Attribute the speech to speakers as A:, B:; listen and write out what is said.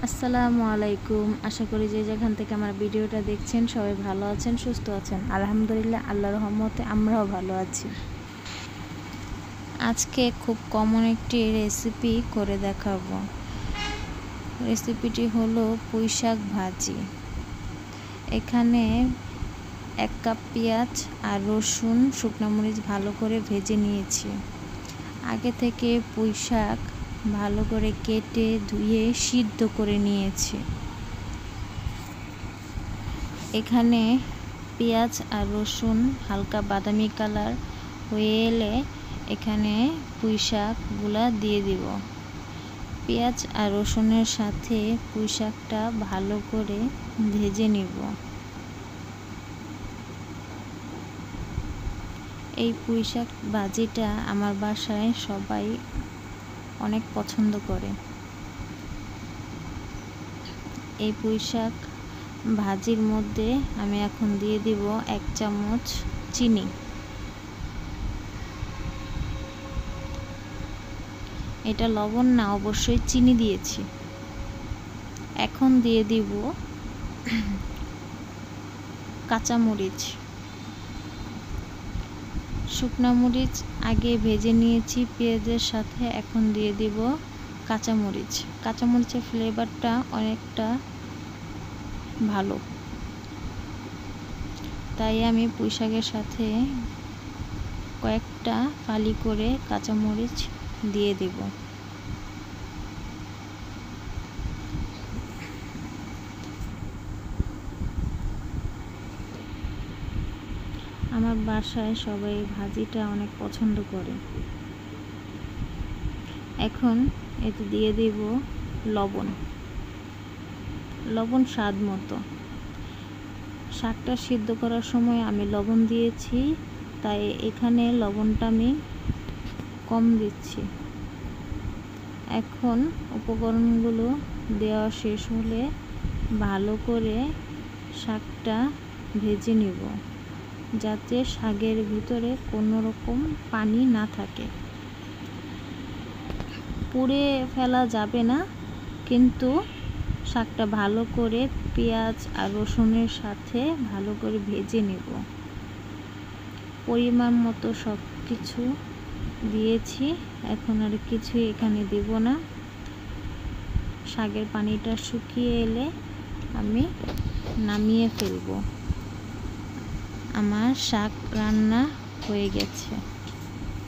A: আসসালামু আলাইকুম। আশা করি যে যেখান থেকে আমার ভিডিওটা দেখছেন সবাই ভালো আছেন, সুস্থ আছেন। আলহামদুলিল্লাহ, আল্লাহর রহমতে আমরাও ভালো আছি। আজকে খুব কমন একটি রেসিপি করে দেখাবো। রেসিপিটি হলো পুঁইশাক ভাজি। এখানে 1 কাপ পেঁয়াজ আর রসুন, শুকনো মরিচ ভালো করে ভেজে নিয়েছি। আগে থেকে পুঁইশাক ভালো করে কেটে ধুয়ে সিদ্ধ করে নিয়েছি। এখানে পেঁয়াজ আর রসুন হালকা বাদামি কালার হয়ে এলে এখানে পুঁইশাকগুলা দিয়ে দিব। পেঁয়াজ আর রসুনের সাথে পুঁইশাকটা ভালো করে ভেজে নিব। এই পুঁইশাক ভাজিটা আমার বাসায় সবাই অনেক পছন্দ করে। এই পুঁইশাক ভাজির মধ্যে আমি এখন দিয়ে দিব 1 চামচ চিনি। এটা লবণ না, অবশ্যই চিনি দিয়েছি। এখন দিয়ে দিব কাঁচামরিচ। শুকনা মরিচ আগে ভেজে নিয়েছি পেঁয়াজের সাথে, এখন দিয়ে দিব কাঁচামরিচ। কাঁচামরিচের ফ্লেভারটা অনেকটা ভালো, তাই আমি পুঁইশাকের সাথে কয়েকটা ফালি করে কাঁচামরিচ দিয়ে দেব। আমার বাসায় সবাই ভাজিটা অনেক পছন্দ করে। এখন এতে দিয়ে দেব লবণ। লবণ স্বাদ মতো। শাকটা সিদ্ধ করার সময় আমি লবণ দিয়েছি, তাই এখানে লবণটা আমি কম দিচ্ছি। এখন উপকরণগুলো দেওয়া শেষ হলে ভালো করে শাকটা ভেজে নিব, যাতে শাকের ভিতরে কোনো রকম পানি না থাকে। পুড়ে ফেলা যাবে না, কিন্তু শাকটা ভালো করে পেঁয়াজ আর রসুনের সাথে ভালো করে ভেজে নেব। পরিমাণ মতো সব কিছু দিয়েছি, এখন আর কিছু এখানে দেব না। শাকের পানিটা শুকিয়ে এলে আমি নামিয়ে ফেলব। আমার শাক রান্না হয়ে গেছে।